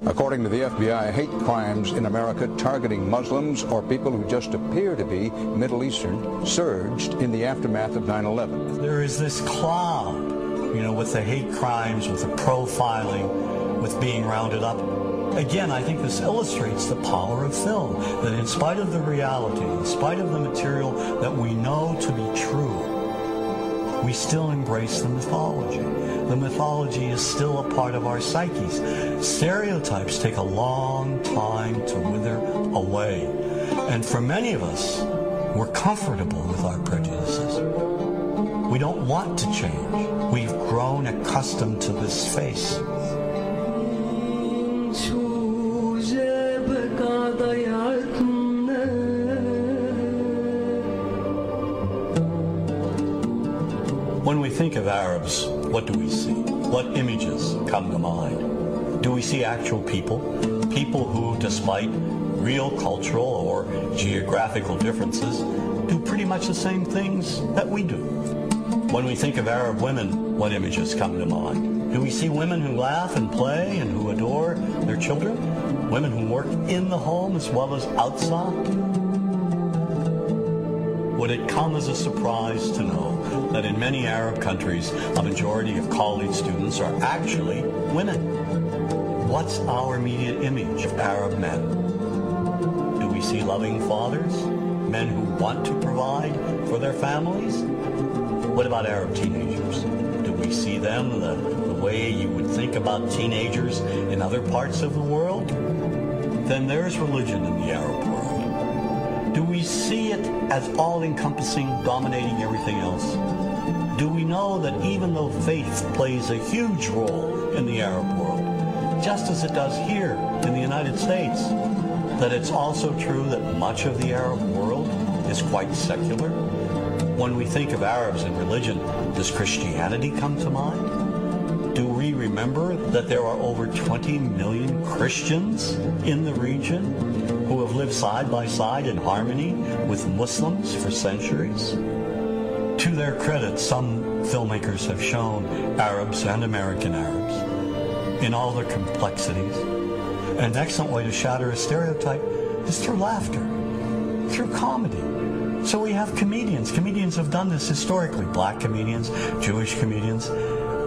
According to the FBI, hate crimes in America targeting Muslims or people who just appear to be Middle Eastern surged in the aftermath of 9/11. There is this cloud, with the hate crimes, with the profiling, with being rounded up. Again, I think this illustrates the power of film, that in spite of the reality, in spite of the material that we know to be true, we still embrace the mythology. The mythology is still a part of our psyches. Stereotypes take a long time to wither away. And for many of us, we're comfortable with our prejudices. We don't want to change. We've grown accustomed to this face. When we think of Arabs, what do we see? What images come to mind? Do we see actual people? People who, despite real cultural or geographical differences, do pretty much the same things that we do. When we think of Arab women, what images come to mind? Do we see women who laugh and play and who adore their children? Women who work in the home as well as outside? Would it come as a surprise to know that in many Arab countries, a majority of college students are actually women? What's our immediate image of Arab men? Do we see loving fathers? Men who want to provide for their families? What about Arab teenagers? Do we see them the way you would think about teenagers in other parts of the world? Then there's religion in the Arab world. Do we see it as all-encompassing, dominating everything else? Do we know that even though faith plays a huge role in the Arab world, just as it does here in the United States, that it's also true that much of the Arab world is quite secular? When we think of Arabs and religion, does Christianity come to mind? Do we remember that there are over 20 million Christians in the region who have lived side by side in harmony with Muslims for centuries? To their credit, some filmmakers have shown Arabs and American Arabs in all their complexities. An excellent way to shatter a stereotype is through laughter, through comedy. So we have comedians. Comedians have done this historically. Black comedians, Jewish comedians.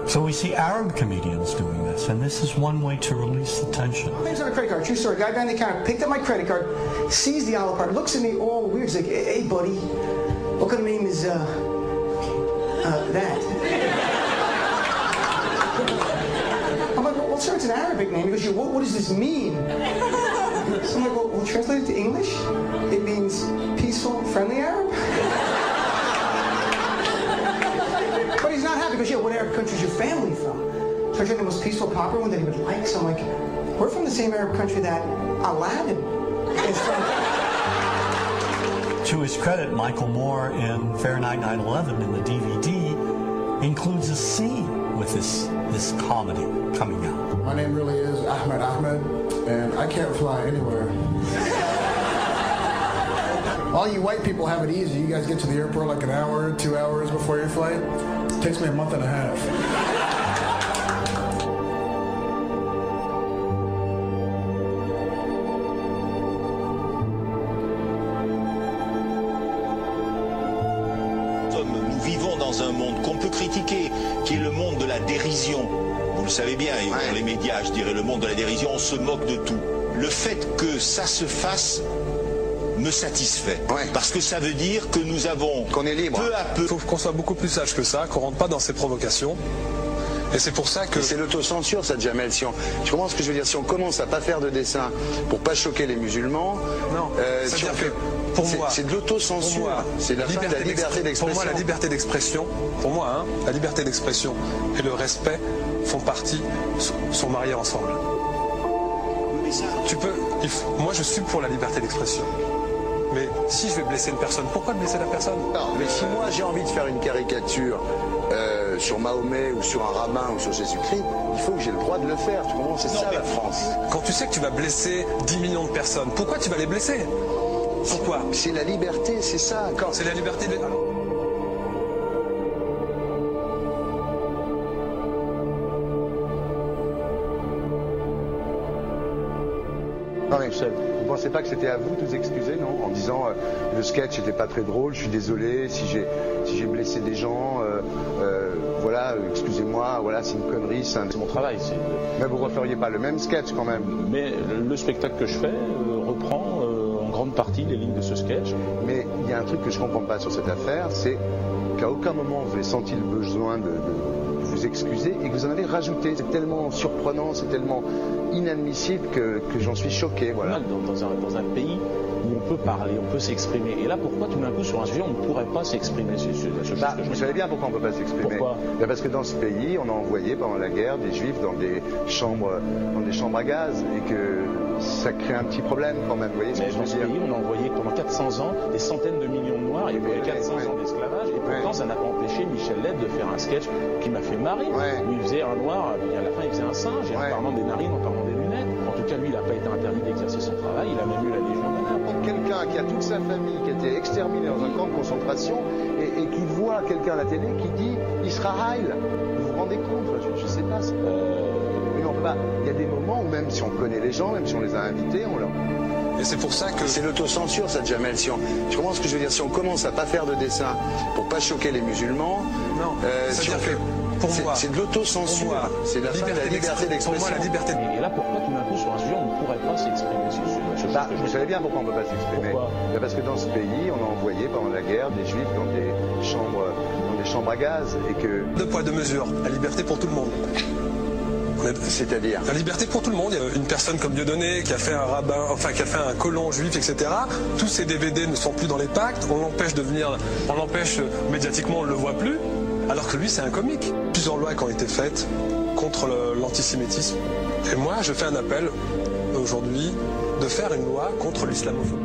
So we see Arab comedians doing this, and this is one way to release the tension. My name's on a credit card, true story. Guy behind the counter picked up my credit card, sees the envelope card, looks at me all weird. He's like, hey, buddy, what kind of name is, that? I'm like, well, sir, it's an Arabic name. He goes, what does this mean? So I'm like, well, translate it to English. It means peaceful, friendly Arab. But he's not happy because, what Arab country is your family from? So I tried the most peaceful, popular one that he would like. So I'm like, we're from the same Arab country that Aladdin is from. To his credit, Michael Moore in Fahrenheit 9/11 in the DVD includes a scene with this comedy coming out. My name really is Ahmed, and I can't fly anywhere. All you white people have it easy. You guys get to the airport like an hour, 2 hours before your flight. It takes me a month and a half. Nous vivons dans un monde qu'on peut critiquer, qui est le monde de la dérision. Vous le savez bien, et dans les médias, je dirais le monde de la dérision, on se moque de tout. Le fait que ça se fasse me satisfait. Parce que ça veut dire que nous avons, qu'on est libre, peu à peu... Il faut qu'on soit beaucoup plus sage que ça, qu'on rentre pas dans ces provocations. Et c'est pour ça que... C'est l'autocensure, ça, Jamel. Tu comprends ce que je veux dire? Si on commence à pas faire de dessin pour pas choquer les musulmans... Non, pour moi, c'est de l'autocensure. C'est la fin de la liberté d'expression. Pour moi, la liberté d'expression, la liberté d'expression et le respect font partie, sont mariés ensemble. Moi, je suis pour la liberté d'expression. Mais si je vais blesser une personne, pourquoi blesser la personne? Non, mais si moi j'ai envie de faire une caricature sur Mahomet ou sur un rabbin ou sur Jésus-Christ, il faut que j'ai le droit de le faire. Tu comprends? C'est ça la France. Quand tu sais que tu vas blesser 10 millions de personnes, pourquoi tu vas les blesser? Pourquoi? C'est la liberté, c'est ça. C'est la liberté de... Non, mais vous ne pensez pas que c'était à vous de vous excuser, non? En disant le sketch n'était pas très drôle, je suis désolé si j'ai blessé des gens, voilà, excusez-moi, voilà, c'est une connerie, c'est mon travail. Mais vous ne referiez pas le même sketch quand même? Mais le spectacle que je fais reprend en grande partie les lignes de ce sketch. Mais il y a un truc que je ne comprends pas sur cette affaire, c'est qu'à aucun moment vous avez senti le besoin de vous excuser et que vous en avez rajouté. C'est tellement surprenant, c'est tellement inadmissible que j'en suis choqué. Voilà. Dans un pays où on peut parler, on peut s'exprimer. Et là, pourquoi tout d'un coup, sur un sujet, on ne pourrait pas s'exprimer sur ce chose? Vous savez bien pourquoi on ne peut pas s'exprimer. Pourquoi? Parce que dans ce pays, on a envoyé pendant la guerre des juifs dans des chambres à gaz et que ça crée un petit problème quand même. Vous voyez ce que je veux dire? Dans ce pays, on a envoyé pendant 400 ans des centaines de millions de Noirs et pour 400 ans d'esclavage. Et pourtant, ça n'a pas empêché Michel Leb de faire un sketch qui m'a fait marrer. Où il faisait un noir, et à la fin, il faisait un singe, et en parlant des narines, en parlant des lunettes. En tout cas, lui, il n'a pas été interdit d'exercer son travail. Il a même eu la Légion d'honneur. Quelqu'un qui a toute sa famille qui a été exterminée dans un camp de concentration et qui voit quelqu'un à la télé qui dit Israël. Vous vous rendez compte? Je ne sais pas. Il y a des moments où même si on connaît les gens, même si on les a invités, on leur... Et c'est pour ça que... C'est l'autocensure, ça, Jamel. Je comprends ce que je veux dire. Si on commence à pas faire de dessin pour pas choquer les musulmans... Non, c'est-à-dire que pour moi... C'est de l'autocensure. C'est la fin de la liberté d'expression. Pour moi, la liberté... Et là, pourquoi tout d'un coup, sur un sujet, on ne pourrait pas s'exprimer sur vous savez bien pourquoi on ne peut pas s'exprimer. Parce que dans ce pays, on a envoyé pendant la guerre des juifs dans des chambres à gaz et que... Deux poids, deux mesures. La liberté pour tout le monde. C'est-à-dire la liberté pour tout le monde. Il y a une personne comme Dieudonné qui a fait un rabbin, enfin qui a fait un colon juif, etc. Tous ces DVD ne sont plus dans les pactes. On l'empêche de venir, on l'empêche médiatiquement, on ne le voit plus. Alors que lui, c'est un comique. Plusieurs lois qui ont été faites contre l'antisémitisme. Et moi, je fais un appel aujourd'hui de faire une loi contre l'islamophobie.